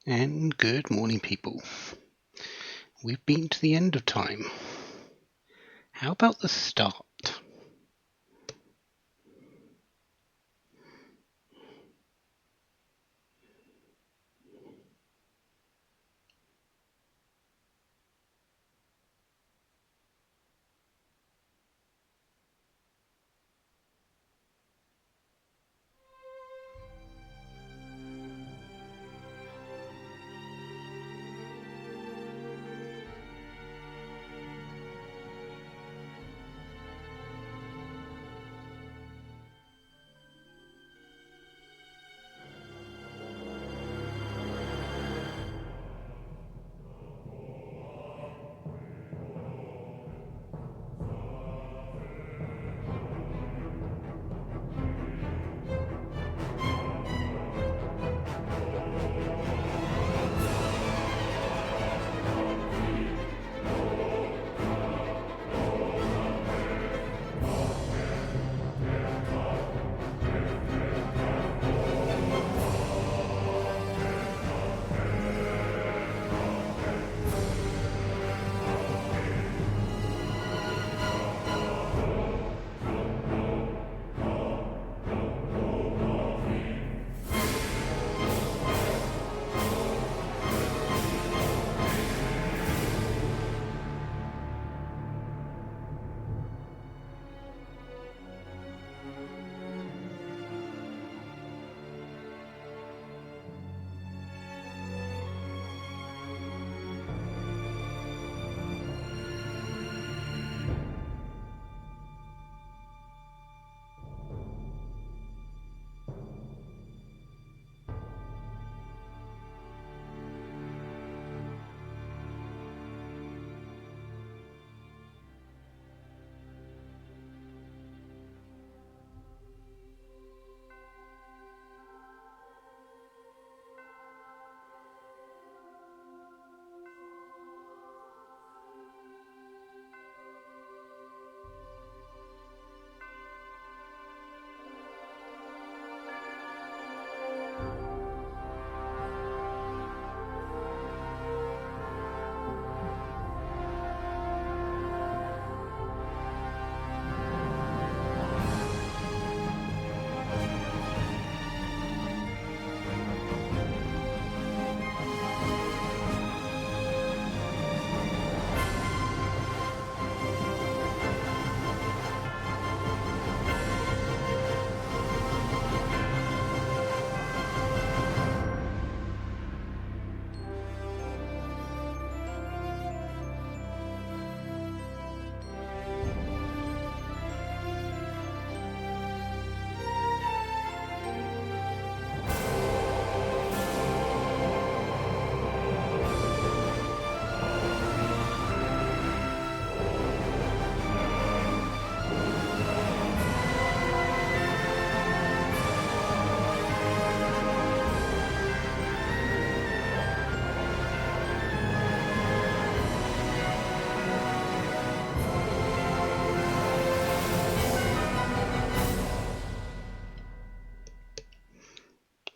And good morning, people. We've been to the end of time. How about the start?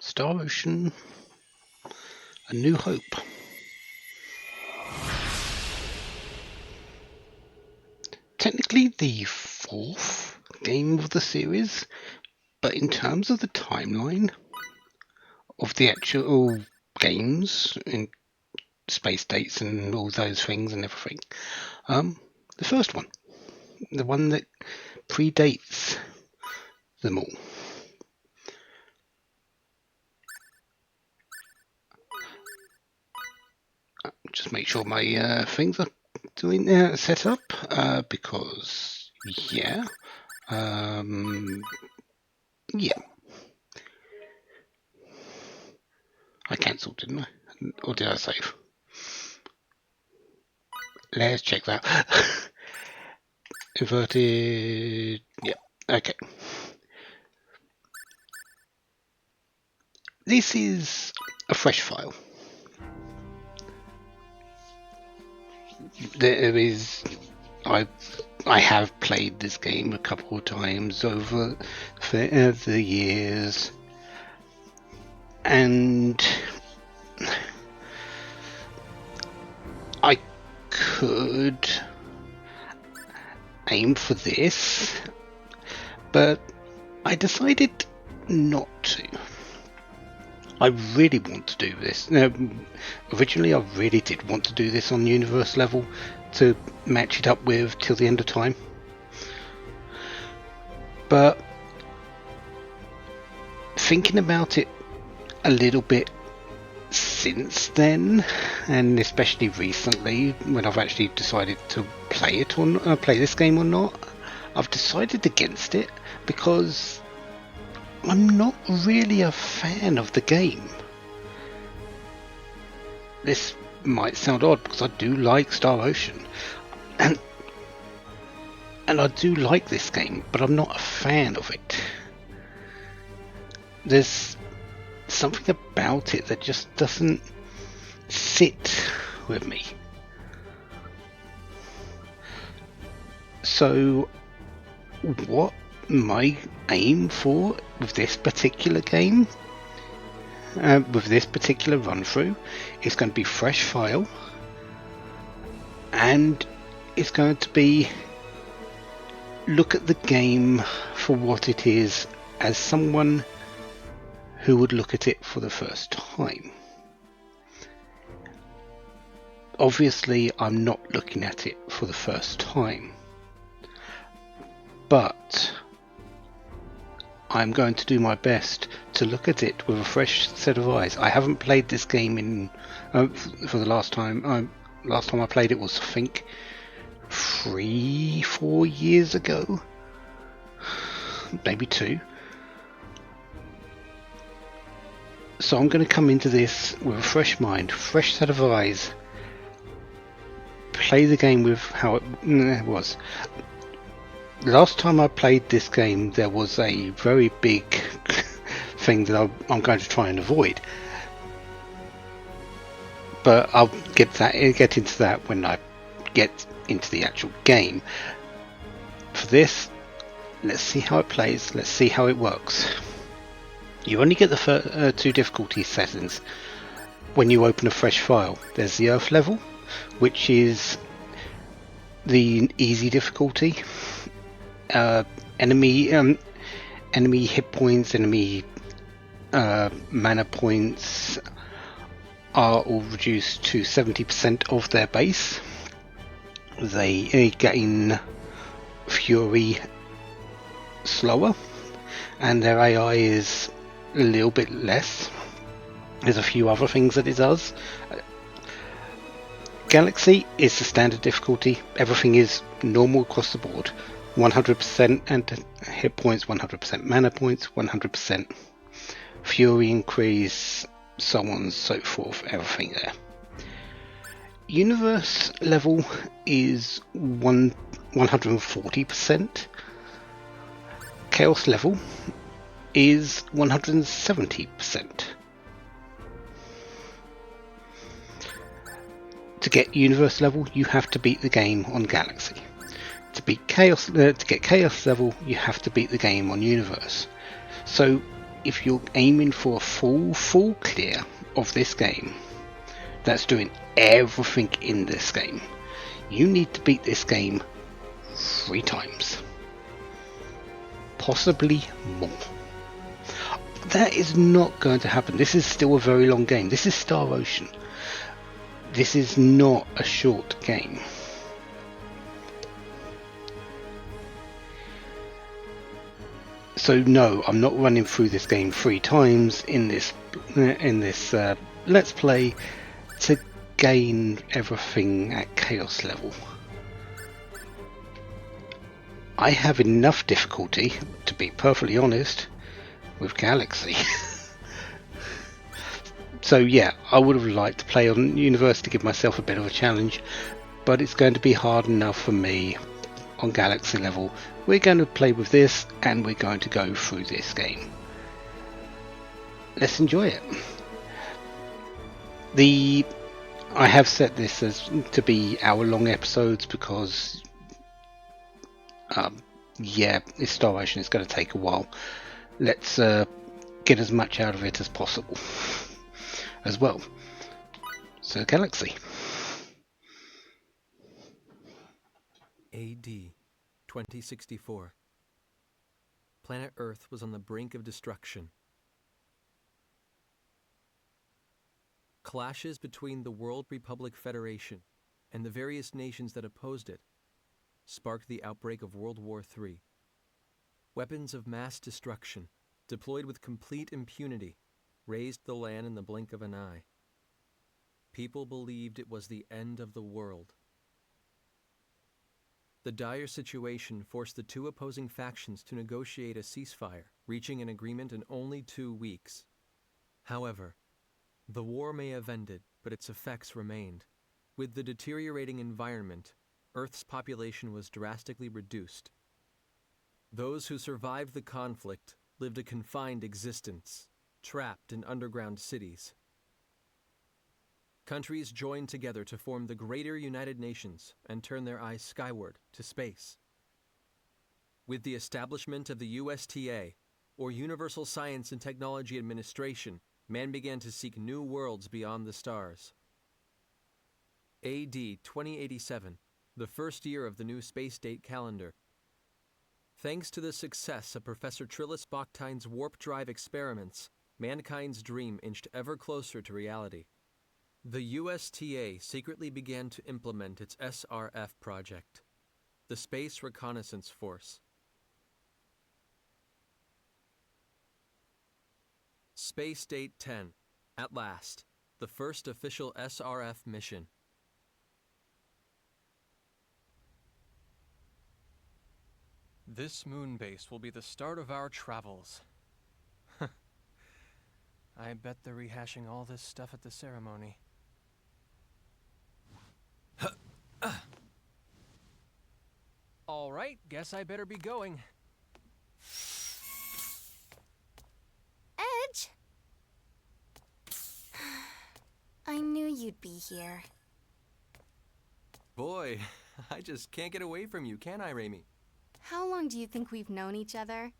Star Ocean, A New Hope. Technically the fourth game of the series, but in terms of the timeline of the actual games in space dates and all those things and everything, the first one, the one that predates them all. Just make sure my things are doing set up because yeah, yeah, I cancelled, didn't I? Or did I save? Let's check that. Inverted. Yeah. Okay. This is a fresh file. There is. I have played this game a couple of times over the years, and could aim for this, but I decided not to. I really want to do this. Now, originally I really did want to do this on universe level to match it up with Till the End of Time. But thinking about it a little bit since then, and especially recently when I've actually decided to play this game or not, I've decided against it because I'm not really a fan of the game. This might sound odd because I do like Star Ocean and I do like this game, but I'm not a fan of it. There's something about it that just doesn't sit with me. So what my aim for with this particular game, with this particular run through, is going to be fresh file, and it's going to be look at the game for what it is as someone who would look at it for the first time. Obviously, I'm not looking at it for the first time, but I'm going to do my best to look at it with a fresh set of eyes. I haven't played this game in for the last time. Last time I played it was, I think, 3-4 years ago, maybe 2. So I'm going to come into this with a fresh mind, fresh set of eyes, play the game with how it was. Last time I played this game, there was a very big thing that I'm going to try and avoid. But I'll get into that when I get into the actual game. For this, let's see how it plays, let's see how it works. You only get the first 2 difficulty settings when you open a fresh file. There's the Earth level, which is the easy difficulty. Enemy hit points, enemy mana points are all reduced to 70% of their base. They gain fury slower, and their AI is a little bit less. There's a few other things that it does. Galaxy is the standard difficulty. Everything is normal across the board. 100% and hit points, 100% mana points, 100% fury increase, so on and so forth, everything there. Universe level is 140%. Chaos level is 170%. To get universe level, you have to beat the game on Galaxy. To get chaos level, you have to beat the game on universe. So if you're aiming for a full clear of this game, that's doing everything in this game, you need to beat this game 3 times, possibly more. That is not going to happen. This is still a very long game. This is Star Ocean. This is not a short game. So no, I'm not running through this game 3 times in this Let's Play to gain everything at Chaos level. I have enough difficulty, to be perfectly honest, with Galaxy. So yeah, I would have liked to play on Universe to give myself a bit of a challenge, but it's going to be hard enough for me on Galaxy level. We're going to play with this and we're going to go through this game. Let's enjoy it. I have set this as to be hour-long episodes because yeah, it's Star Ocean, it's going to take a while. Let's get as much out of it as possible as well. So Galaxy. AD 2064. Planet Earth was on the brink of destruction. Clashes between the World Republic Federation and the various nations that opposed it sparked the outbreak of World War III. Weapons of mass destruction, deployed with complete impunity, razed the land in the blink of an eye. People believed it was the end of the world. The dire situation forced the two opposing factions to negotiate a ceasefire, reaching an agreement in only 2 weeks. However, the war may have ended, but its effects remained. With the deteriorating environment, Earth's population was drastically reduced. Those who survived the conflict lived a confined existence, trapped in underground cities. Countries joined together to form the Greater United Nations and turn their eyes skyward to space. With the establishment of the USTA, or Universal Science and Technology Administration, man began to seek new worlds beyond the stars. AD 2087, the first year of the new space date calendar. Thanks to the success of Professor Trillis Bachtine's warp drive experiments, mankind's dream inched ever closer to reality. The USTA secretly began to implement its SRF project, the Space Reconnaissance Force. Space Date 10, at last, the first official SRF mission. This moon base will be the start of our travels. I bet they're rehashing all this stuff at the ceremony. All right, guess I better be going. Edge? I knew you'd be here. Boy, I just can't get away from you, can I, Raimi? How long do you think we've known each other?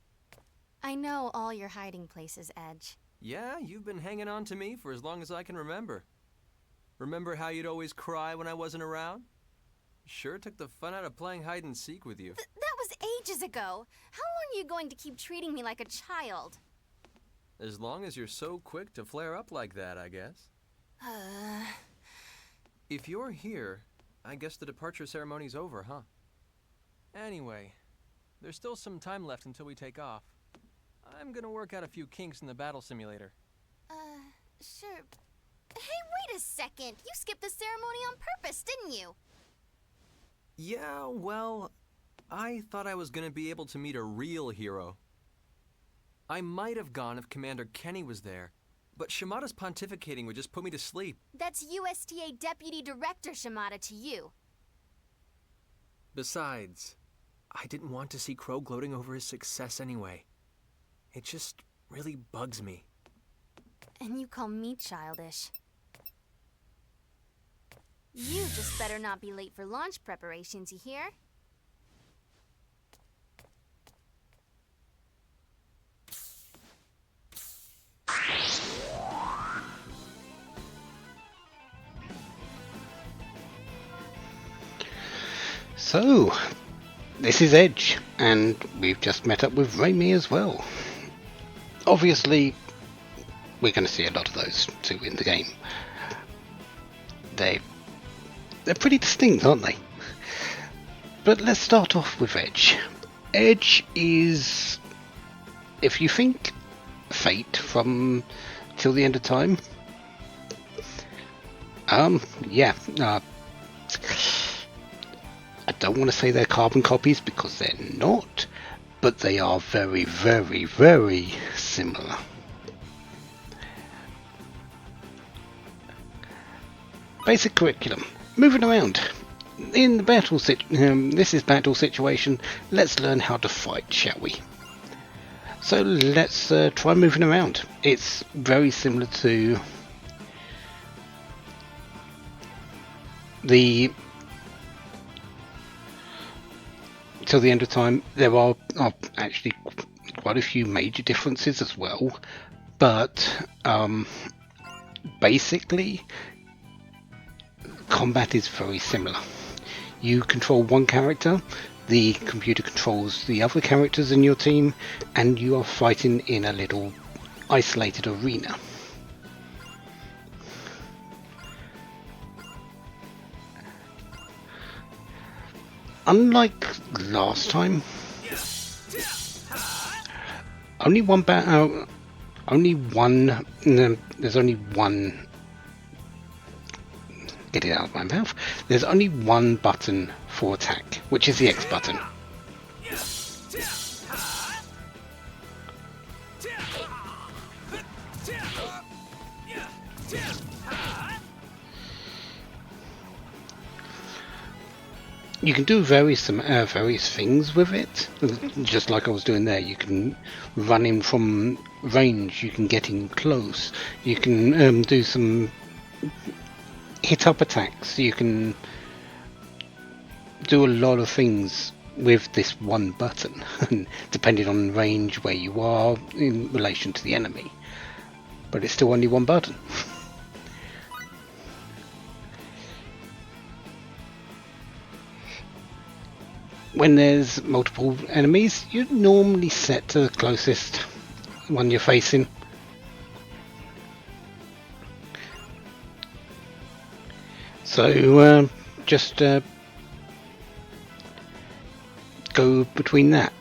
I know all your hiding places, Edge. Yeah, you've been hanging on to me for as long as I can remember. Remember how you'd always cry when I wasn't around? Sure took the fun out of playing hide and seek with you. That was ages ago. How long are you going to keep treating me like a child? As long as you're so quick to flare up like that, I guess. If you're here, I guess the departure ceremony's over, huh? Anyway, there's still some time left until we take off. I'm gonna work out a few kinks in the battle simulator. Sure. Hey, wait a second. You skipped the ceremony on purpose, didn't you? Yeah, well, I thought I was gonna be able to meet a real hero. I might have gone if Commander Kenny was there, but Shimada's pontificating would just put me to sleep. That's USTA Deputy Director Shimada to you. Besides, I didn't want to see Crow gloating over his success anyway. It just really bugs me. And you call me childish. You just better not be late for launch preparations, you hear? So, this is Edge, and we've just met up with Raimi as well. Obviously, we're going to see a lot of those two in the game. They're pretty distinct, aren't they? But let's start off with Edge. Edge is, if you think Fate from Till the End of Time, yeah, I don't want to say they're carbon copies because they're not, but they are very, very, very similar. Basic curriculum. Moving around. In the battle this is battle situation. Let's learn how to fight, shall we? So let's try moving around. It's very similar to the Till the End of Time. There are actually quite a few major differences as well, but basically combat is very similar. You control one character, the computer controls the other characters in your team, and you are fighting in a little isolated arena. Unlike last time, there's only one. Get it out of my mouth. There's only one button for attack, which is the X button. You can do various things with it, just like I was doing there. You can run in from range, you can get in close, you can do some hit up attacks, you can do a lot of things with this one button, depending on range, where you are in relation to the enemy. But it's still only one button. When there's multiple enemies, you normally set to the closest one you're facing. So just go between that.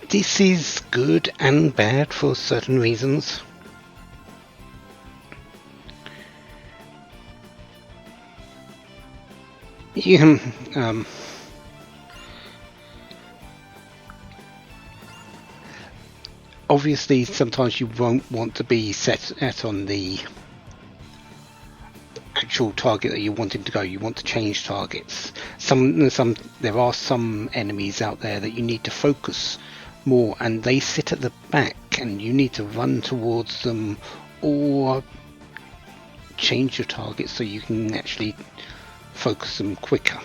This is good and bad for certain reasons. Yeah, obviously sometimes you won't want to be set on the actual target that you're wanting to go. You want to change targets. There are some enemies out there that you need to focus more, and they sit at the back and you need to run towards them or change your target so you can actually focus them quicker.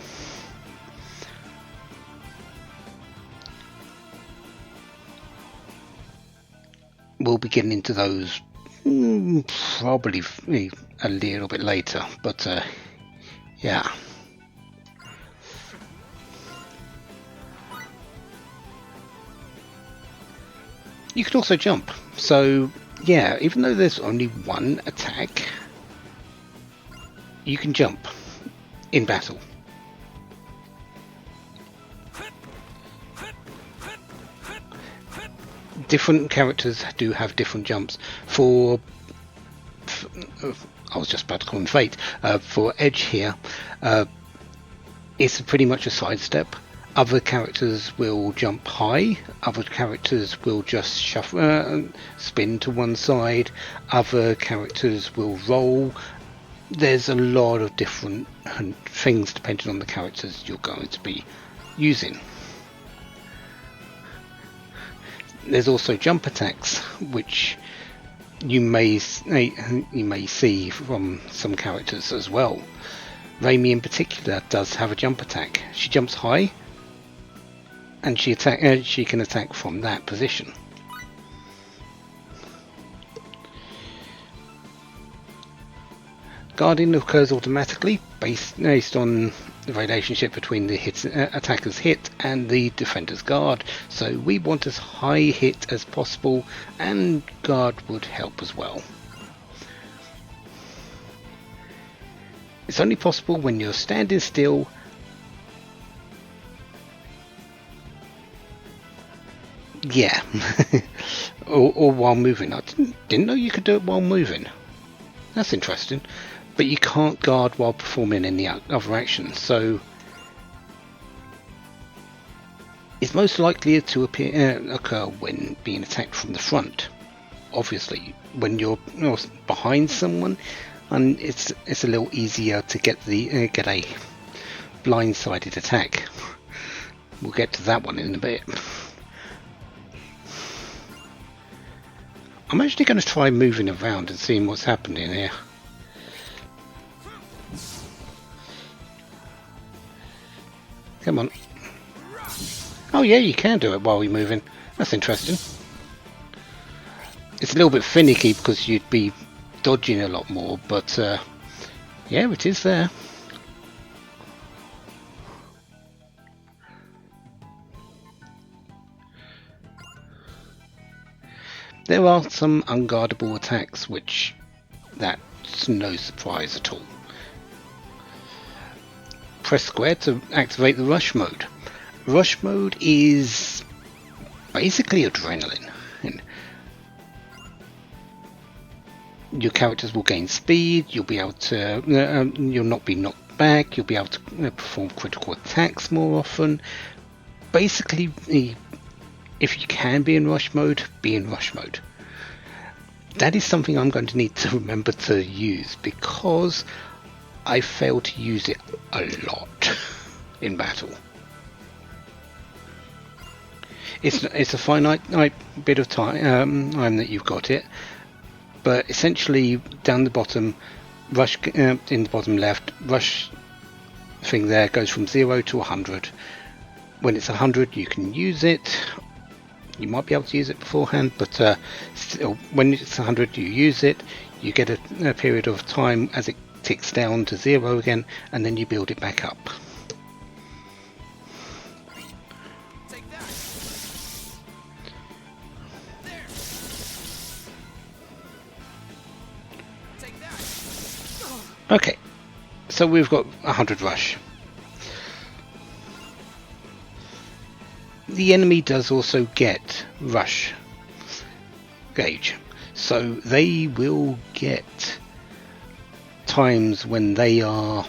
We'll be getting into those probably a little bit later, but yeah. You can also jump, so yeah, even though there's only one attack, you can jump in battle. Different characters do have different jumps. I was just about to call him Fate. For Edge here, it's pretty much a sidestep. Other characters will jump high. Other characters will just shuffle, spin to one side. Other characters will roll. There's a lot of different things depending on the characters you're going to be using. There's also jump attacks, which you may see from some characters as well. Raimi in particular does have a jump attack. She jumps high, and she can attack from that position. Guarding occurs automatically based on the relationship between the attacker's hit and the defender's guard, so we want as high hit as possible, and guard would help as well. It's only possible when you're standing still yeah or while moving. I didn't know you could do it while moving. That's interesting. But you can't guard while performing any other action, so it's most likely to occur when being attacked from the front. Obviously, when you're behind someone, and it's a little easier to get a blindsided attack. We'll get to that one in a bit. I'm actually going to try moving around and seeing what's happening here. Come on. Oh yeah, you can do it while you're moving. That's interesting. It's a little bit finicky because you'd be dodging a lot more, but yeah, it is there. There are some unguardable attacks, which that's no surprise at all. Press square to activate the rush mode. Rush mode is basically adrenaline. Your characters will gain speed, you'll be able to, you'll not be knocked back, you'll be able to perform critical attacks more often. Basically, if you can be in rush mode, be in rush mode. That is something I'm going to need to remember to use, because I fail to use it a lot in battle. It's a finite bit of time that you've got it, but essentially down the bottom, rush in the bottom left, rush thing there goes from 0 to 100. When it's 100, you can use it. You might be able to use it beforehand, but still, when it's 100, you use it. You get a period of time as it ticks down to 0 again, and then you build it back up. Take that. There. Take that. Okay, so we've got 100 rush. The enemy does also get rush gauge, so they will get times when they are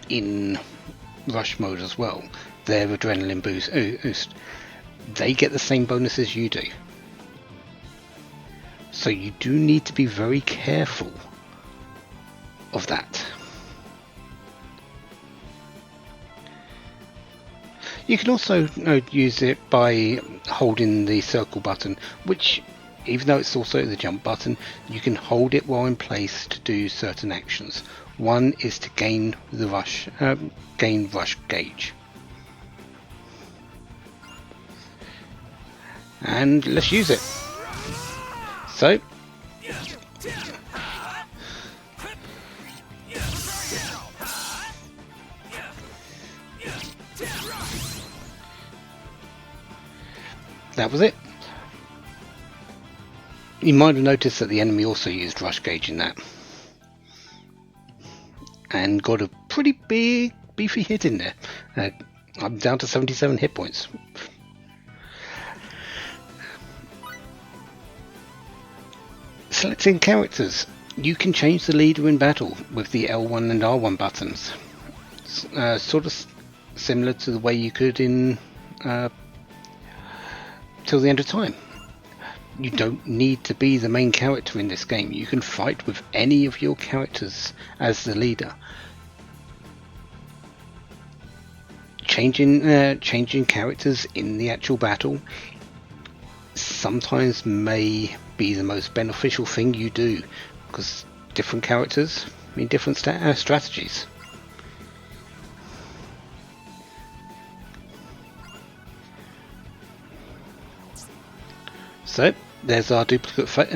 in rush mode as well. Their adrenaline boost. They get the same bonuses you do, so you do need to be very careful of that. You can also use it by holding the circle button, which, even though it's also the jump button, you can hold it while in place to do certain actions. One is to gain the rush gauge. And let's use it. So, that was it. You might have noticed that the enemy also used rush gauge in that, and got a pretty big beefy hit in there. I'm down to 77 hit points. Selecting characters. You can change the leader in battle with the L1 and R1 buttons. Sort of similar to the way you could in Till the End of Time. You don't need to be the main character in this game. You can fight with any of your characters as the leader. Changing characters in the actual battle sometimes may be the most beneficial thing you do, because different characters mean different strategies. So there's our duplicate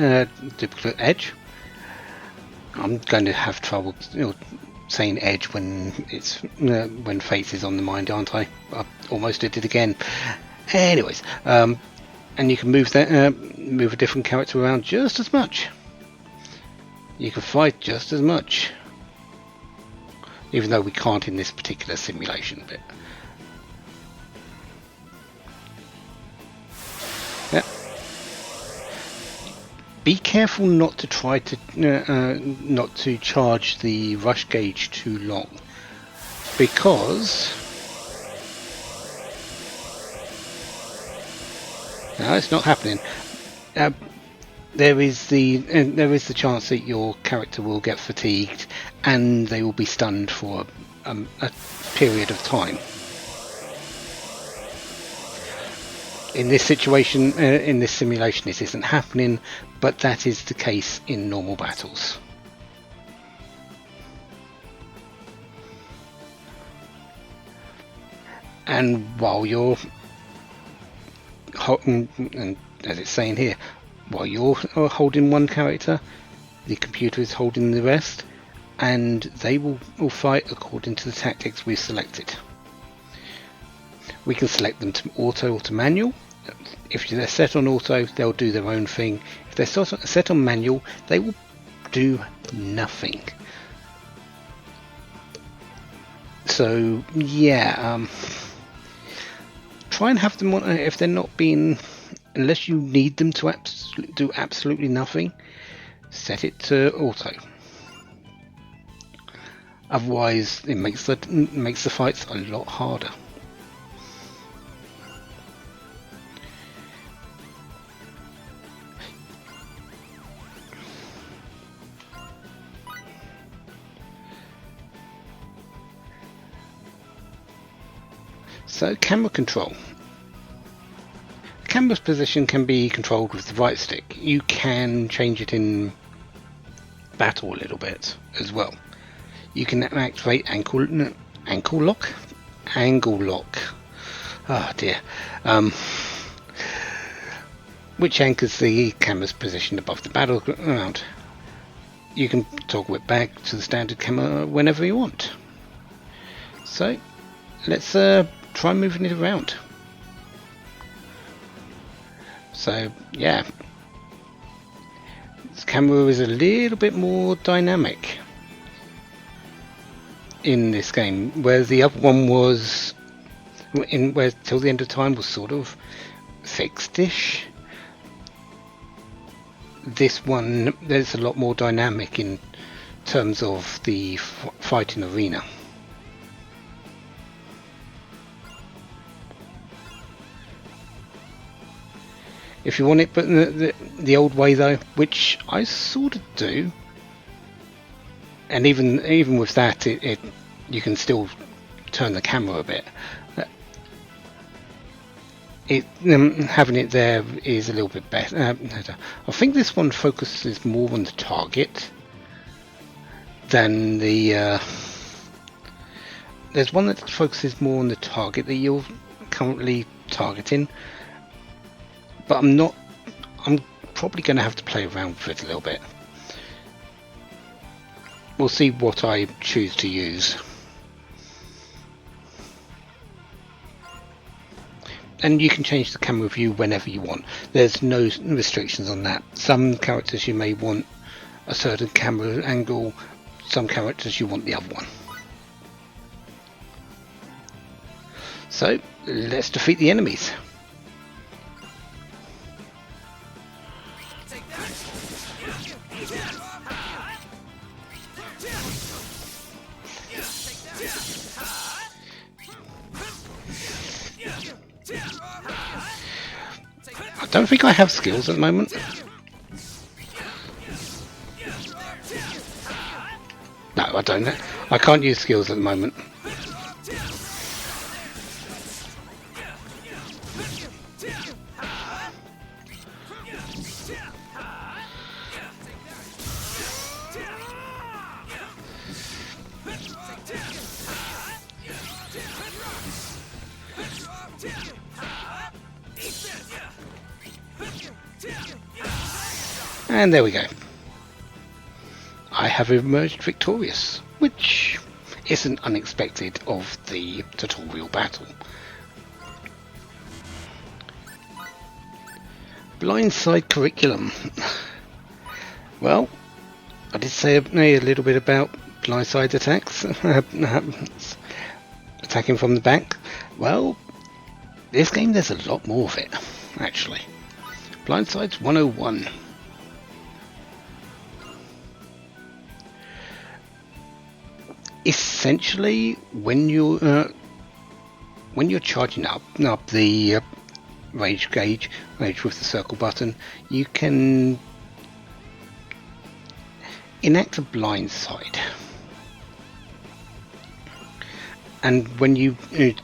edge. I'm going to have trouble saying edge when it's when face is on the mind, aren't I? I almost did it again. Anyways, and you can move a different character around just as much. You can fight just as much, even though we can't in this particular simulation bit. Yeah. Be careful not to try to not to charge the rush gauge too long, because no, it's not happening. There is the chance that your character will get fatigued and they will be stunned for a period of time. In this situation, in this simulation, this isn't happening, but that is the case in normal battles. And while you're, and as it's saying here, while you're holding one character, the computer is holding the rest, and they will fight according to the tactics we've selected. We can select them to auto or to manual. If they're set on auto, they'll do their own thing. If they're set on manual, they will do nothing. So yeah, try and have them on, if they're not being, unless you need them to do absolutely nothing, set it to auto. Otherwise, it makes the fights a lot harder. So, camera control. The camera's position can be controlled with the right stick. You can change it in battle a little bit as well. You can activate angle lock. Oh dear. Which anchors the camera's position above the battleground. You can toggle it back to the standard camera whenever you want. So, let's try moving it around. So yeah, this camera is a little bit more dynamic in this game, where the other one was, where Till the End of Time was sort of fixed-ish. This one, there's a lot more dynamic in terms of the fighting arena. If you want it, but the old way though, which I sort of do, and even with that, you can still turn the camera a bit. Having it there is a little bit better. I think this one focuses more on the target than the. There's one that focuses more on the target that you're currently targeting. But I'm probably going to have to play around with it a little bit. We'll see what I choose to use. And you can change the camera view whenever you want. There's no restrictions on that. Some characters you may want a certain camera angle, some characters you want the other one. So, let's defeat the enemies. I don't think I have skills at the moment. No, I don't. I can't use skills at the moment. And there we go. I have emerged victorious, which isn't unexpected of the tutorial battle. Blindside curriculum. Well, I did say a little bit about blindside attacks, attacking from the back. Well, this game there's a lot more of it, actually. Blindsides 101. Essentially, when you're charging up the rage with the circle button, you can enact a blindside, and when you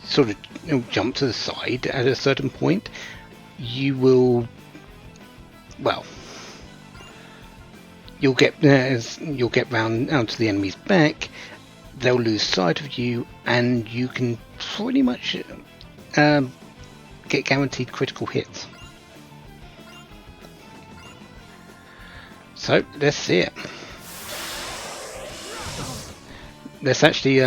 sort of jump to the side at a certain point, you will, well, you'll get round to the enemy's back. They'll lose sight of you, and you can pretty much get guaranteed critical hits. So let's see it. Let's actually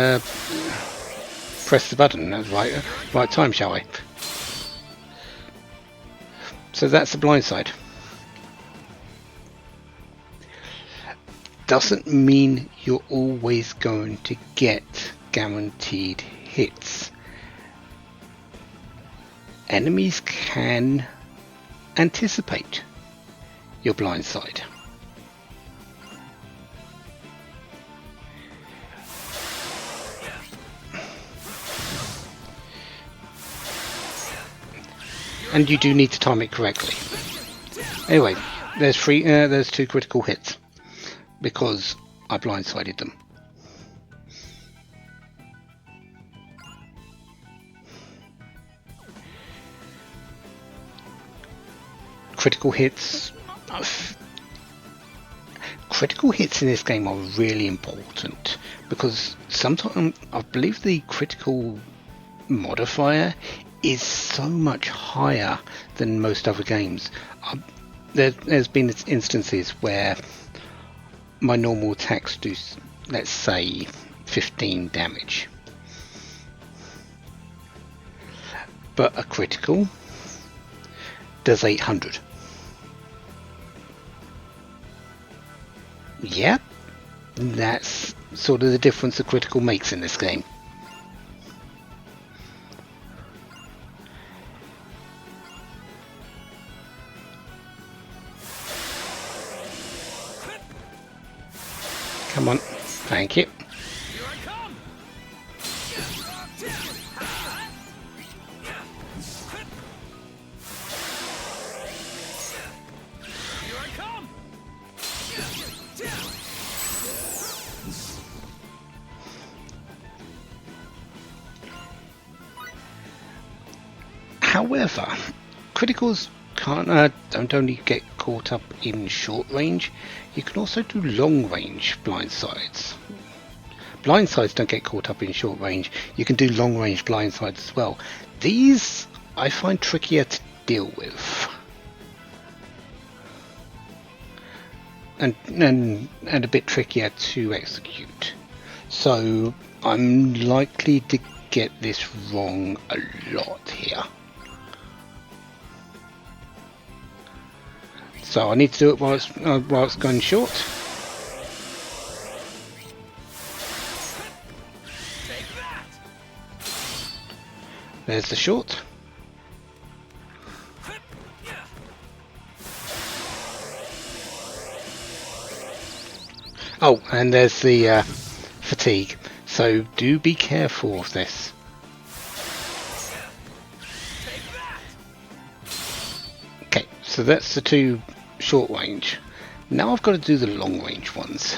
press the button at the right time, shall we? So that's the blind side. Doesn't mean you're always going to get guaranteed hits. Enemies can anticipate your blind side. And you do need to time it correctly. Anyway, there's two critical hits because I blindsided them. Critical hits in this game are really important because sometimes I believe the critical modifier is so much higher than most other games. There's been instances where my normal attacks do, let's say, 15 damage, but a critical does 800. Yep, that's sort of the difference a critical makes in this game. Come on, thank you. However, criticals don't only get caught up in short range, you can also do long range blindsides. Blindsides don't get caught up in short range, you can do long range blindsides as well. These I find trickier to deal with. And a bit trickier to execute. So I'm likely to get this wrong a lot here. So I need to do it while it's going short. There's the short. Oh, and there's the fatigue. So do be careful of this. Okay, so that's the two short range. Now I've got to do the long range ones.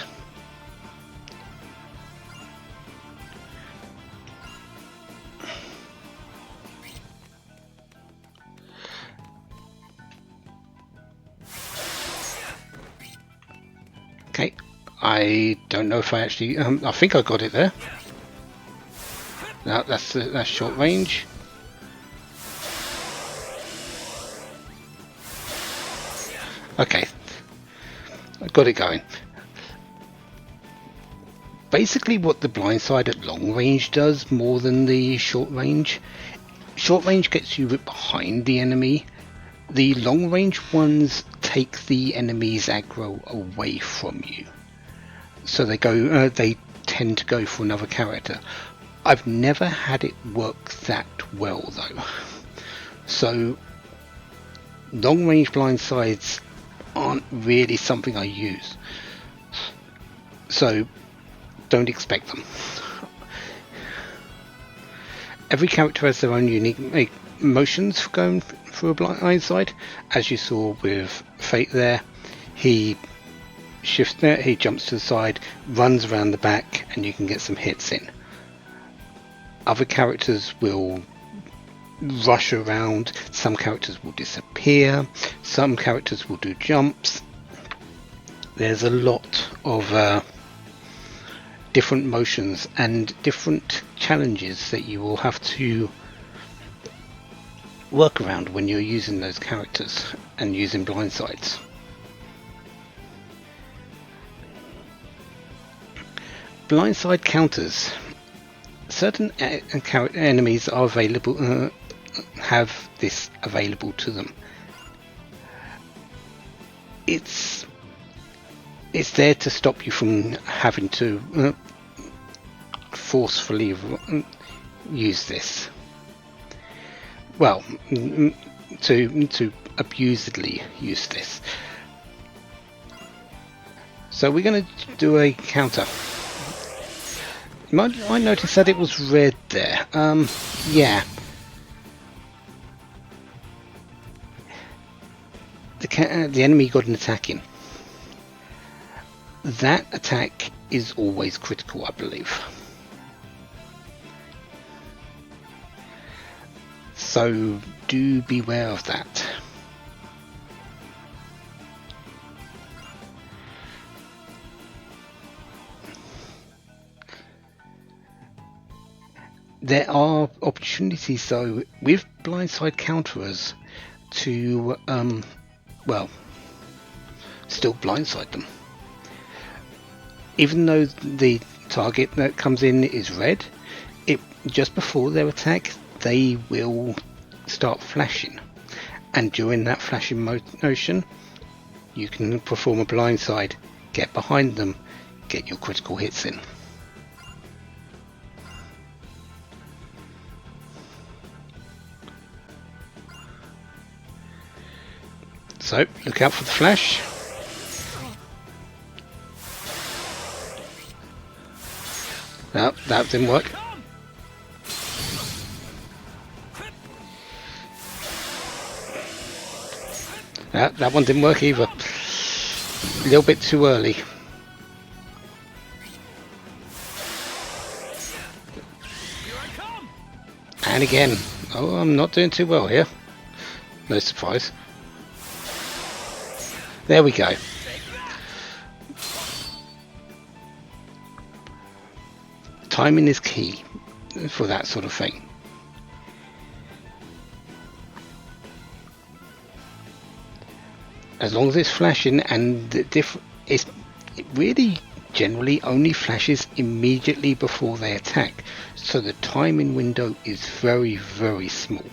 Okay, I don't know if I actually I think I got it there. Now that's short range. Okay, I got it going. Basically what the blindside at long range does more than the short range gets you behind the enemy. The long range ones take the enemy's aggro away from you. So they tend to go for another character. I've never had it work that well though. So long range blindsides aren't really something I use, so don't expect them. Every character has their own unique motions for going through a blindside, as you saw with Fate there. He shifts there, he jumps to the side, runs around the back, and you can get some hits in. Other characters will rush around, some characters will disappear, some characters will do jumps. There's a lot of different motions and different challenges that you will have to work around when you're using those characters and using blindsides. Blindside counters. Certain enemies are available, have this available to them. It's there to stop you from having to forcefully use this. Well, to abusedly use this. So we're going to do a counter. I noticed that it was red there. Yeah. The enemy got an attack in. That attack is always critical, I believe. So do beware of that. There are opportunities though with blindside counterers to well, still blindside them. Even though the target that comes in is red, just before their attack they will start flashing, and during that flashing motion you can perform a blindside, get behind them, get your critical hits in. So look out for the flash. No, that didn't work. That one didn't work either. A little bit too early. And again. Oh, I'm not doing too well here. No surprise. There we go. Timing is key for that sort of thing. As long as it's flashing, and it really generally only flashes immediately before they attack, so the timing window is very, very small.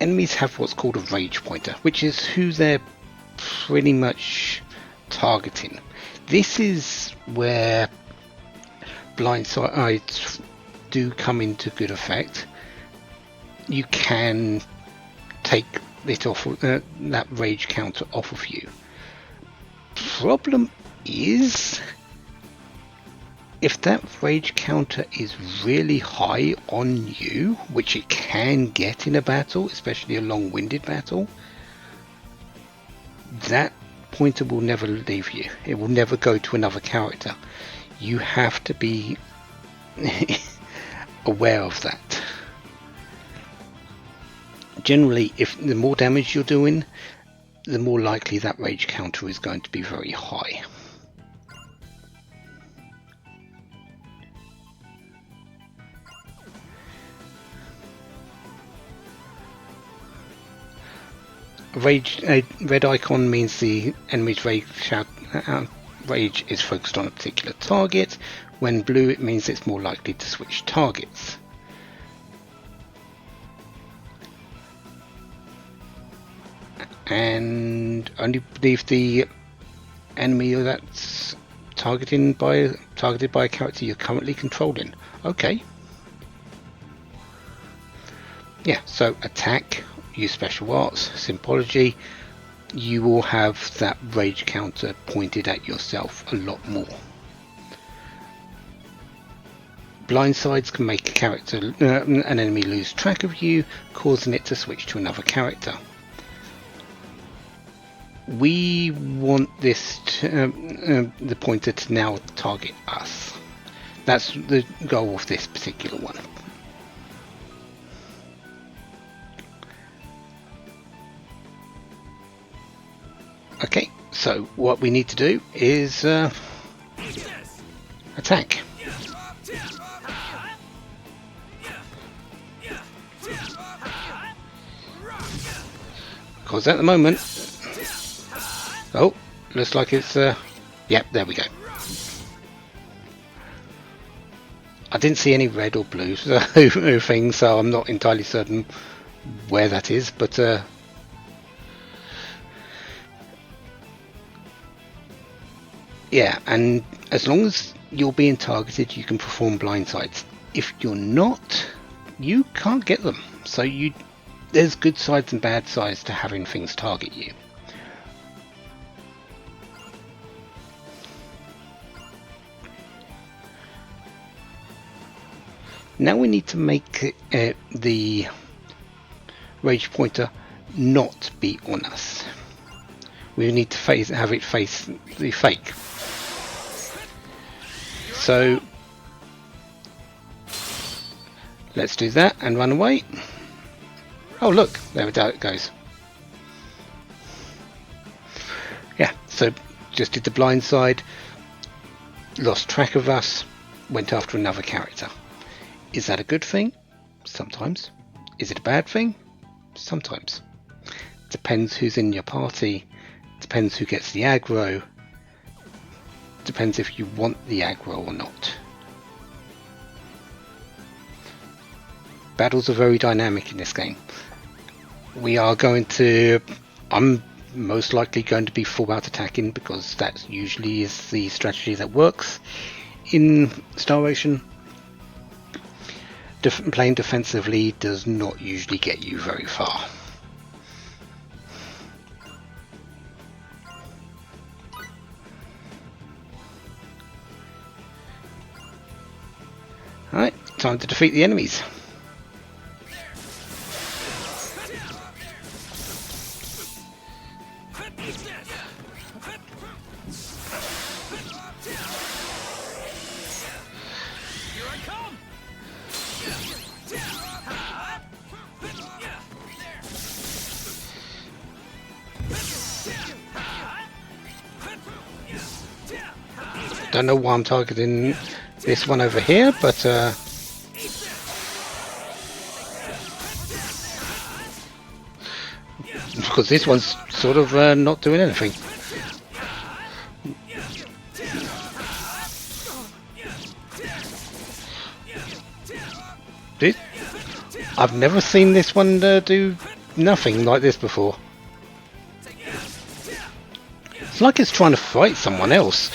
Enemies have what's called a rage pointer, which is who they're pretty much targeting. This is where blindsides do come into good effect. You can take it off, that rage counter off of you. Problem is, if that rage counter is really high on you, which it can get in a battle, especially a long-winded battle, that pointer will never leave you. It will never go to another character. You have to be aware of that. Generally, if the more damage you're doing, the more likely that rage counter is going to be very high. A red icon means the enemy's rage is focused on a particular target. When blue, it means it's more likely to switch targets. And only leave the enemy that's targeted by a character you're currently controlling. Okay. Yeah, so attack, use special arts, symbology, you will have that rage counter pointed at yourself a lot more. Blindsides can make a character, an enemy lose track of you, causing it to switch to another character. We want this the pointer to now target us. That's the goal of this particular one. Okay, so what we need to do is attack. Because at the moment, oh, looks like it's yep, there we go. I didn't see any red or blue things, so I'm not entirely certain where that is, but yeah, and as long as you're being targeted, you can perform blindsides. If you're not, you can't get them. So there's good sides and bad sides to having things target you. Now we need to make the rage pointer not be on us. We need to have it face the fake. So let's do that and run away. Oh look, there it goes. Yeah, so just did the blind side, lost track of us, went after another character. Is that a good thing? Sometimes. Is it a bad thing? Sometimes. Depends who's in your party, depends who gets the aggro, depends if you want the aggro or not. Battles are very dynamic in this game. I'm most likely going to be full out attacking because that usually is the strategy that works in Star Ocean. Playing defensively does not usually get you very far. Alright, time to defeat the enemies. Don't know why I'm targeting this one over here, but because this one's sort of not doing anything. I've never seen this one do nothing like this before. It's like it's trying to fight someone else.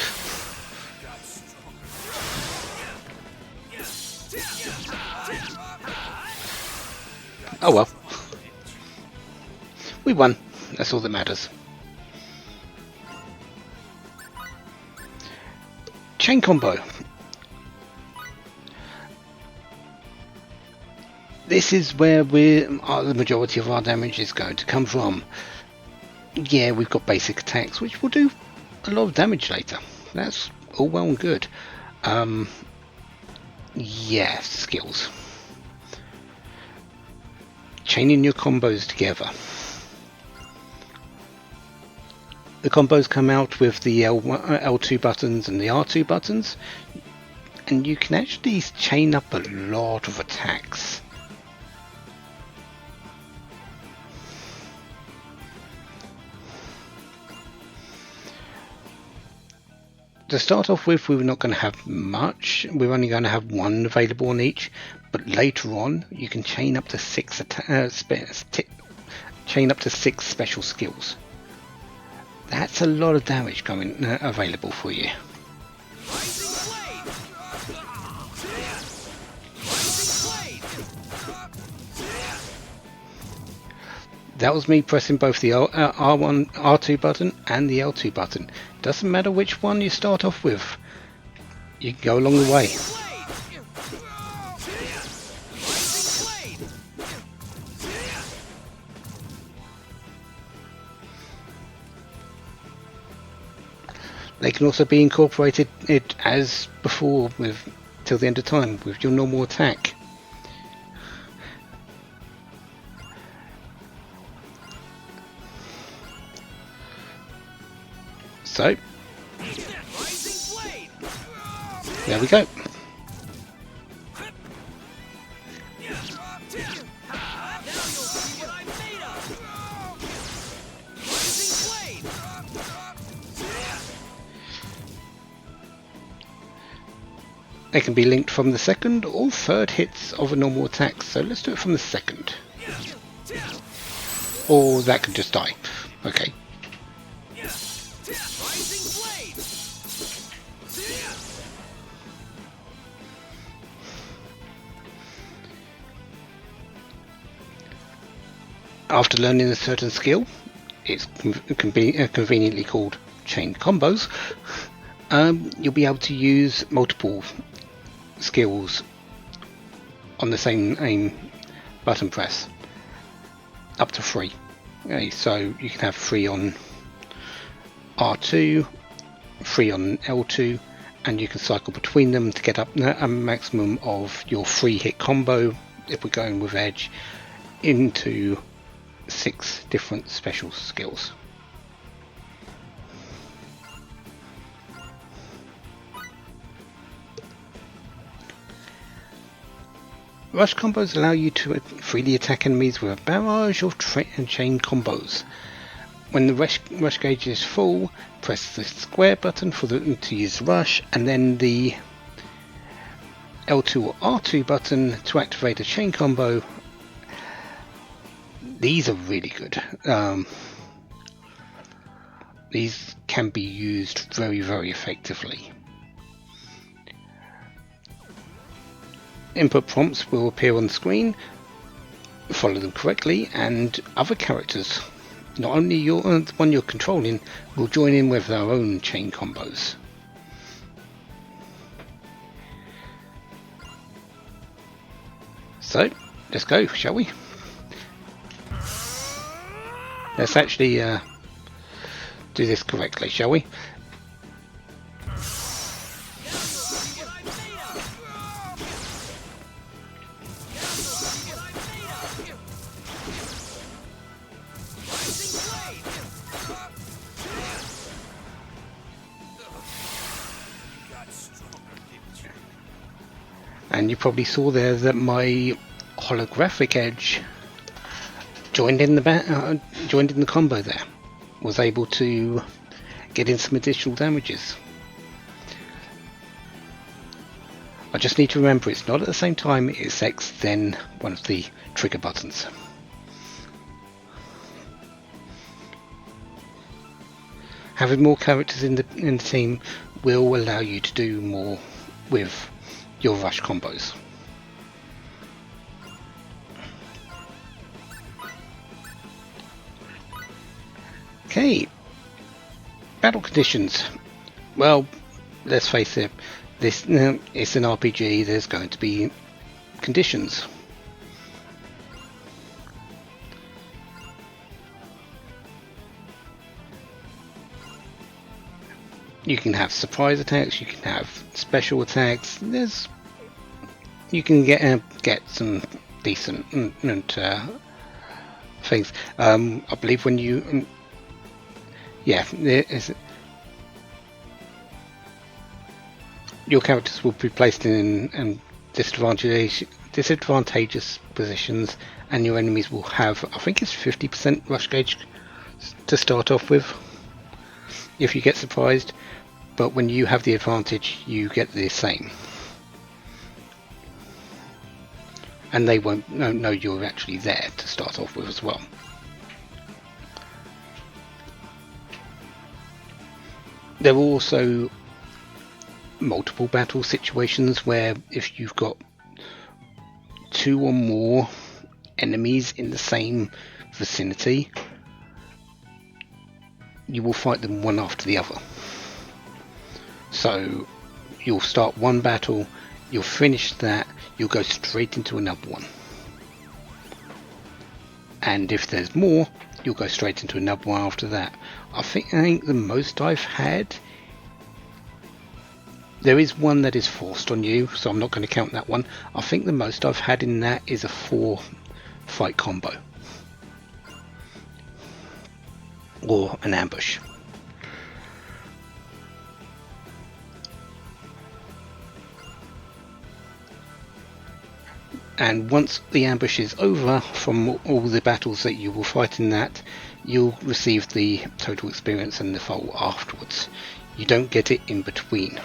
Oh well. We won. That's all that matters. Chain combo. This is where the majority of our damage is going to come from. Yeah, we've got basic attacks, which will do a lot of damage later. That's all well and good. Yeah, skills. Chaining your combos together. The combos come out with the L2 buttons and the R2 buttons, and you can actually chain up a lot of attacks. To start off with, we're not going to have much. We're only going to have one available on each, but later on you can chain up to six special skills. That's a lot of damage coming available for you. That was me pressing both the R2 button and the L2 button. Doesn't matter which one you start off with. You can go along the way. They can also be incorporated as before till the end of time with your normal attack. So There we go. They can be linked from the second or third hits of a normal attack, so let's do it from the second. Or that could just die. Okay. After learning a certain skill, it's conveniently called chain combos, you'll be able to use multiple skills on the same aim button press, up to 3. Okay, so you can have 3 on R2, 3 on L2, and you can cycle between them to get up a maximum of your 3-hit combo, if we're going with Edge, into 6 different special skills. Rush combos allow you to freely attack enemies with a barrage of chain combos. When the rush gauge is full, press the square button to use rush, and then the L2 or R2 button to activate a chain combo. These are really good. These can be used very, very effectively. Input prompts will appear on the screen. Follow them correctly, and other characters, not only the one you're controlling, will join in with their own chain combos. So, let's go, shall we? Let's actually do this correctly, shall we? And you probably saw there that my holographic Edge joined in the combo there. Was able to get in some additional damages. I just need to remember it's not at the same time, it's X then one of the trigger buttons. Having more characters in the team will allow you to do more with your rush combos. Okay, battle conditions. Well, let's face it, this it's an RPG. There's going to be conditions. You can have surprise attacks. You can have special attacks. You can get some decent things. I believe when you your characters will be placed in disadvantageous positions, and your enemies will have, I think it's 50% rush gauge to start off with if you get surprised, but when you have the advantage you get the same, and they won't know you're actually there to start off with as well. There are also multiple battle situations where if you've got 2 or more enemies in the same vicinity, you will fight them one after the other. So you'll start one battle, you'll finish that, you'll go straight into another one. And if there's more, you'll go straight into another one after that. I think the most I've had, there is one that is forced on you, so I'm not going to count that one. I think the most I've had in that is a 4 fight combo. Or an ambush. And once the ambush is over from all the battles that you will fight in that, you'll receive the total experience and the foal afterwards. You don't get it in between.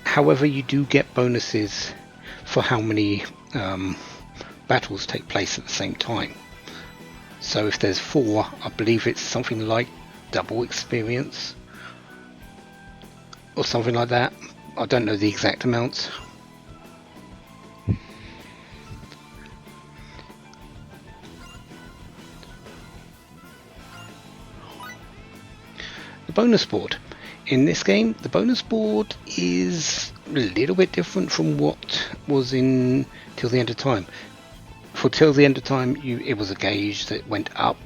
However, you do get bonuses for how many battles take place at the same time. So if there's 4, I believe it's something like double experience or something like that. I don't know the exact amounts. The bonus board. In this game, the bonus board is a little bit different from what was in Till the End of Time. For Till the End of Time, it was a gauge that went up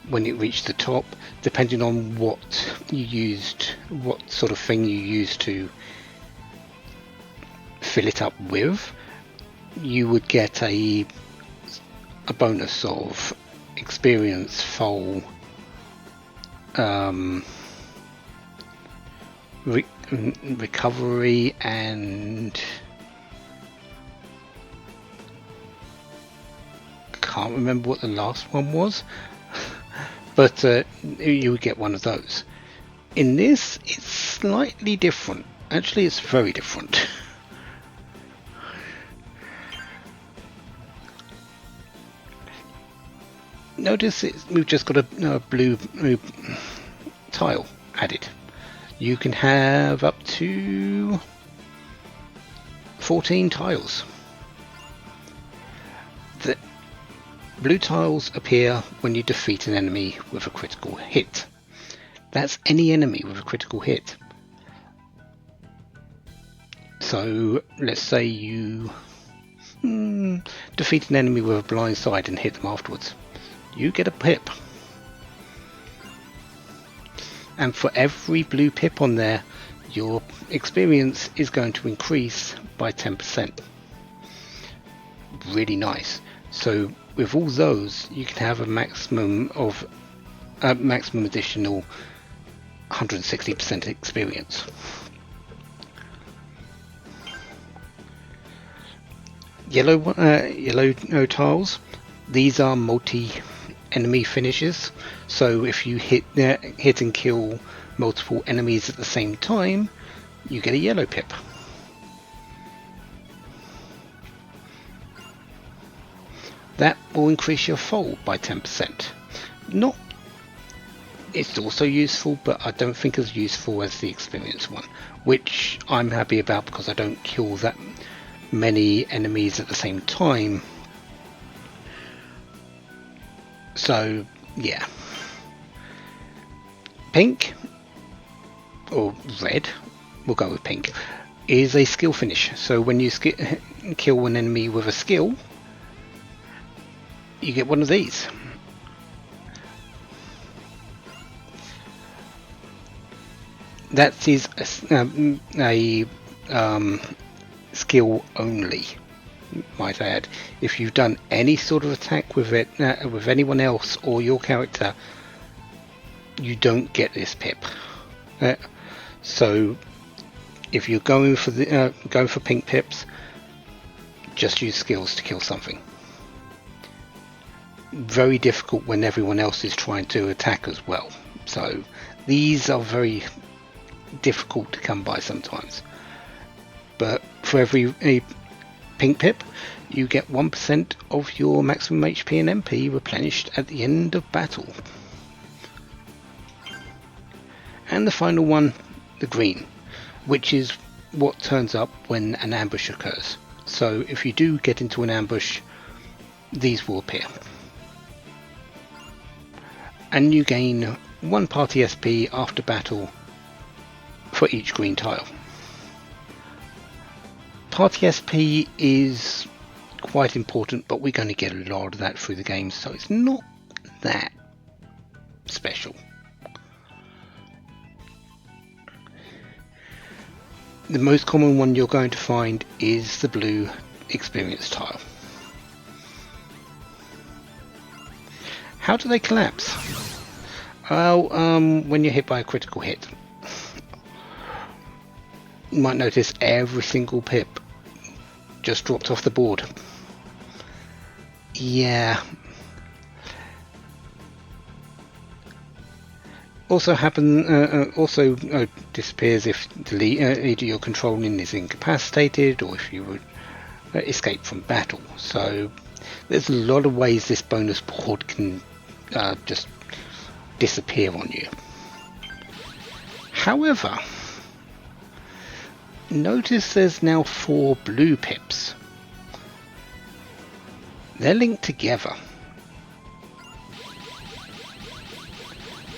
when it reached the top, depending on what you used, what sort of thing you used to fill it up with. You would get a bonus of experience, foal, recovery, and can't remember what the last one was, but you would get one of those. In this, it's slightly different. Actually, it's very different. Notice we've just got a blue tile added. You can have up to 14 tiles. The blue tiles appear when you defeat an enemy with a critical hit. That's any enemy with a critical hit. So let's say you defeat an enemy with a blind side and hit them afterwards. You get a pip. And for every blue pip on there, your experience is going to increase by 10%. Really nice. So with all those, you can have a maximum additional 160% experience. Yellow tiles. These are multi-enemy finishes. So if you hit and kill multiple enemies at the same time, you get a yellow pip. That will increase your foal by 10%. It's also useful, but I don't think as useful as the experience one, which I'm happy about because I don't kill that many enemies at the same time. So yeah. Pink, or red, we'll go with pink, is a skill finish. So when you kill an enemy with a skill, you get one of these. That is a skill only, might I add. If you've done any sort of attack with it, with anyone else or your character, you don't get this pip. So if you're going for pink pips, just use skills to kill something. Very difficult when everyone else is trying to attack as well. So these are very difficult to come by sometimes. But for every pink pip, you get 1% of your maximum HP and MP replenished at the end of battle. And the final one, the green, which is what turns up when an ambush occurs. So if you do get into an ambush, these will appear. And you gain 1 party SP after battle for each green tile. Party SP is quite important, but we're going to get a lot of that through the game, so it's not that special. The most common one you're going to find is the blue experience tile. How do they collapse? Well, when you're hit by a critical hit, you might notice every single pip just dropped off the board. Yeah. Also disappears if either you're controlling is incapacitated or if you would escape from battle. So there's a lot of ways this bonus board can just disappear on you. However, notice there's now 4 blue pips. They're linked together.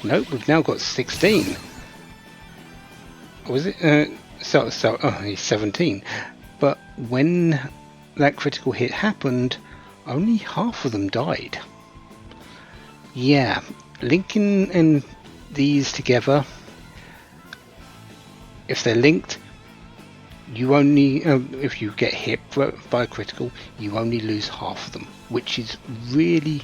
Nope, we've now got 16. Was it? He's 17. But when that critical hit happened, only half of them died. Yeah, linking these together, if they're linked, you only, if you get hit by a critical, you only lose half of them, which is really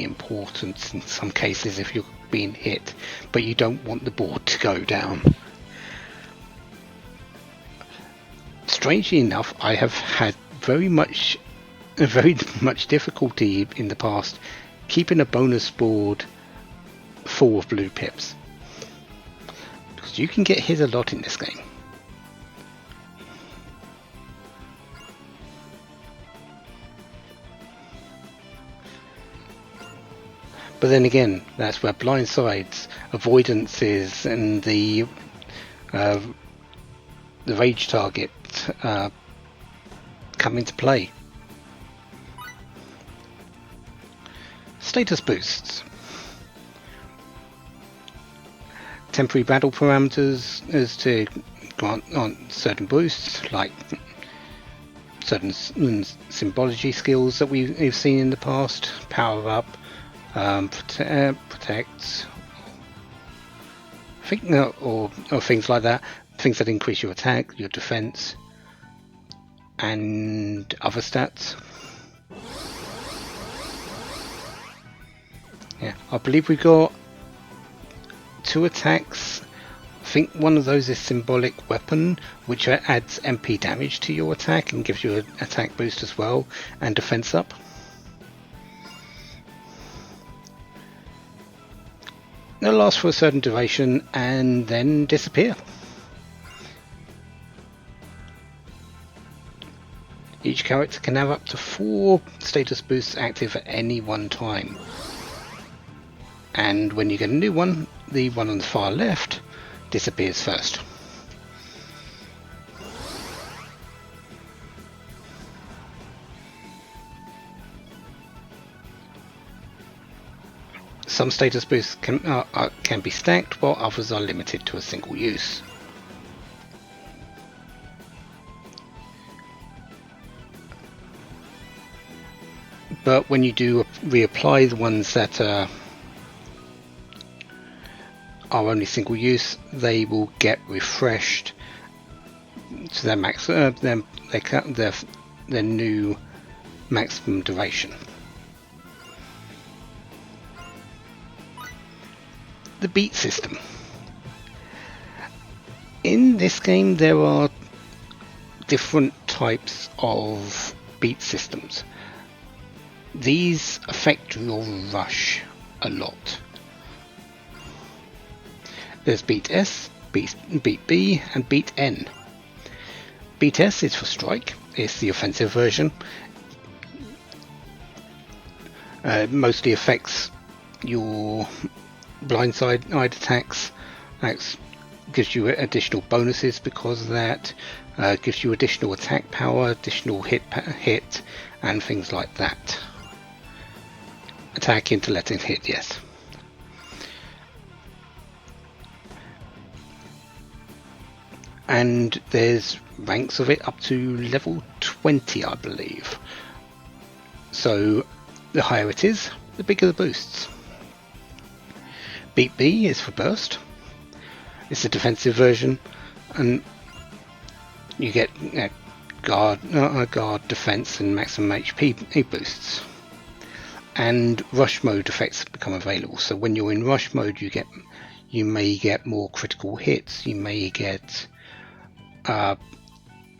important in some cases if you're being hit, but you don't want the board to go down. Strangely enough, I have had very much difficulty in the past keeping a bonus board full of blue pips, because you can get hit a lot in this game. But then again, that's where blindsides, avoidances, and the rage target come into play. Status boosts. Temporary battle parameters as to grant on certain boosts, like certain symbology skills that we've seen in the past. Power up. Protect, I think, or things like that, things that increase your attack, your defense, and other stats. Yeah, I believe we got 2 attacks. I think one of those is symbolic weapon, which adds MP damage to your attack and gives you an attack boost as well, and defense up. They'll last for a certain duration and then disappear. Each character can have up to 4 status boosts active at any one time. And when you get a new one, the one on the far left disappears first. Some status boosts can be stacked, while others are limited to a single use. But when you do reapply the ones that are only single use, they will get refreshed to their max, their new maximum duration. The beat system. In this game there are different types of beat systems. These affect your rush a lot. There's beat S, beat B, and beat N. Beat S is for strike. It's the offensive version. It mostly affects your blindside attacks. That gives you additional bonuses because of that. Gives you additional attack power, additional hit, and things like that. Attack, intellect, and hit, yes. And there's ranks of it up to level 20, I believe. So the higher it is, the bigger the boosts. Beat B is for burst. It's a defensive version, and you get guard, defense, and maximum HP boosts. And rush mode effects become available. So when you're in rush mode, you may get more critical hits. You may get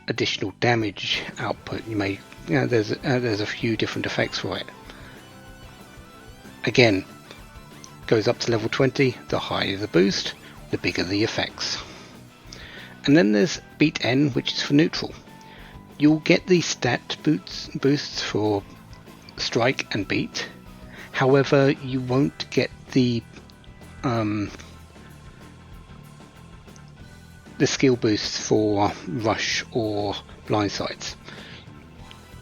additional damage output. You may, there's a few different effects for it. Again, goes up to level 20. The higher the boost, the bigger the effects. And then there's Beat N, which is for neutral. You'll get the stat boosts for strike and beat. However, you won't get the skill boosts for rush or blindsides.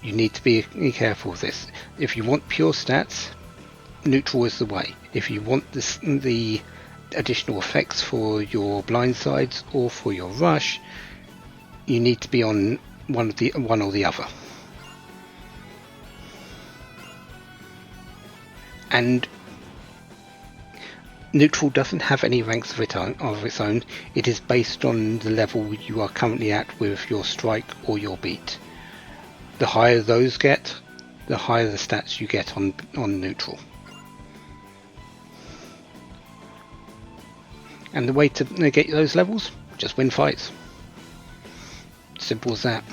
You need to be careful with this. If you want pure stats, neutral is the way. If you want the additional effects for your blindsides or for your rush, you need to be on one or the other. And neutral doesn't have any ranks of its own. It is based on the level you are currently at with your strike or your beat. The higher those get, the higher the stats you get on neutral. And the way to get those levels, just win fights. Simple as that.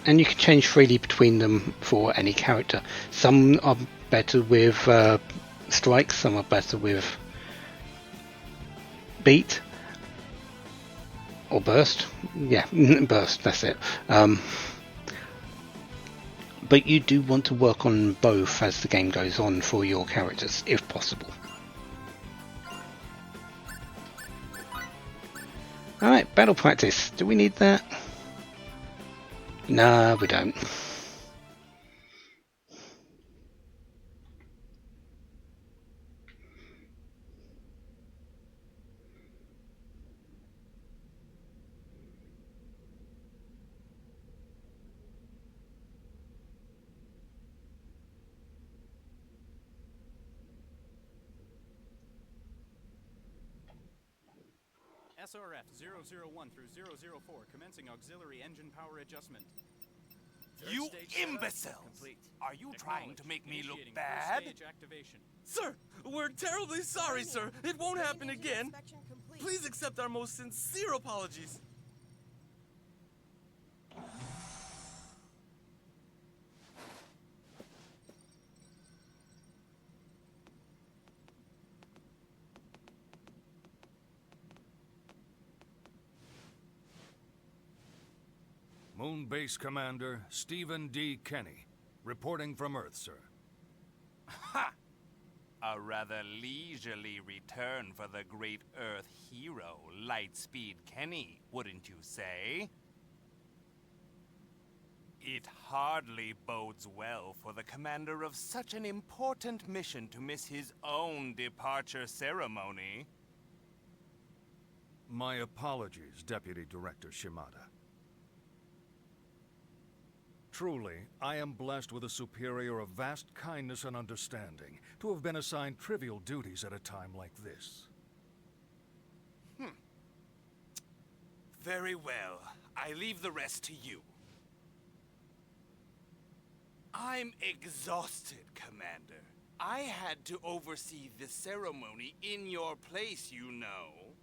And you can change freely between them for any character. Some are better with strike, some are better with beat or burst. Yeah, burst, that's it. But you do want to work on both as the game goes on for your characters, if possible. Alright, battle practice. Do we need that? No, we don't. SRF 001 through 004, commencing auxiliary engine power adjustment. You imbeciles! Are you trying to make me look bad? Sir, we're terribly sorry, sir. It won't happen again. Please accept our most sincere apologies. Moon Base Commander Stephen D. Kenny, reporting from Earth, sir. Ha! A rather leisurely return for the great Earth hero, Lightspeed Kenny, wouldn't you say? It hardly bodes well for the commander of such an important mission to miss his own departure ceremony. My apologies, Deputy Director Shimada. Truly, I am blessed with a superior of vast kindness and understanding to have been assigned trivial duties at a time like this. Very well. I leave the rest to you. I'm exhausted, Commander. I had to oversee the ceremony in your place, you know.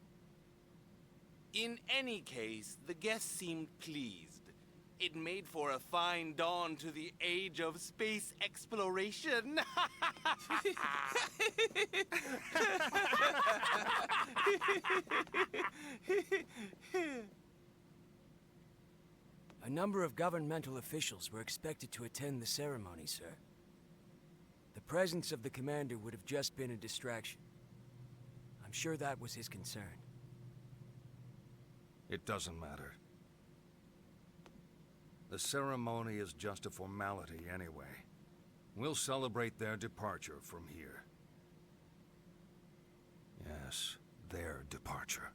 In any case, the guests seemed pleased. It made for a fine dawn to the age of space exploration. A number of governmental officials were expected to attend the ceremony, sir. The presence of the commander would have just been a distraction. I'm sure that was his concern. It doesn't matter. The ceremony is just a formality anyway. We'll celebrate their departure from here. Yes, their departure.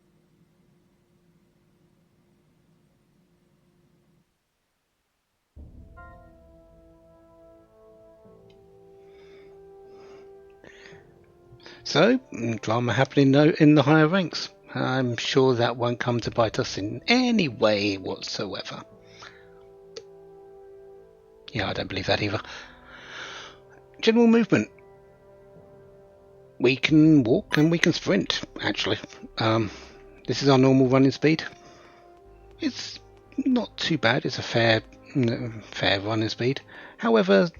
So, drama happening in the higher ranks. I'm sure that won't come to bite us in any way whatsoever. Yeah, I don't believe that either. General movement. we can walk and we can sprint, actually. This is our normal running speed. It's not too bad. It's a fair running speed. However,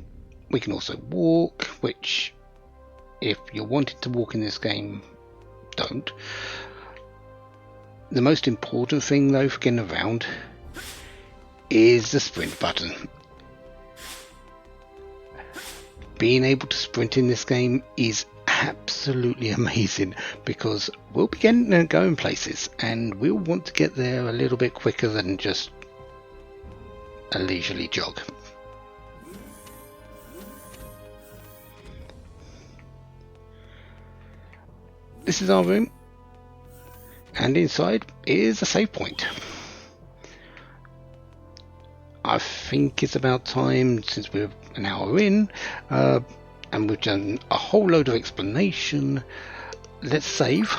we can also walk, which, if you're wanting to walk in this game, don't. The most important thing, though, for getting around is the sprint button. Being able to sprint in this game is absolutely amazing, because we'll be going places and we'll want to get there a little bit quicker than just a leisurely jog. This is our room, and inside is a save point. I think it's about time, since we're an hour in, and we've done a whole load of explanation. Let's save.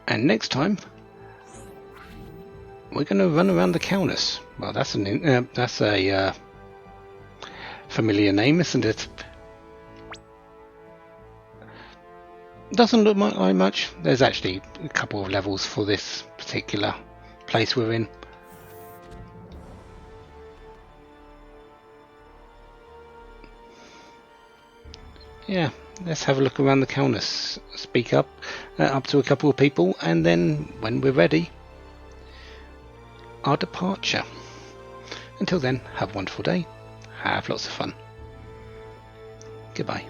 And next time, we're going to run around the Countess. Well, that's a familiar name, isn't it? Doesn't look like much. There's actually a couple of levels for this particular place we're in. Yeah, let's have a look around the Countess. Speak up to a couple of people, and then when we're ready, our departure. Until then, have a wonderful day. Have lots of fun. Goodbye.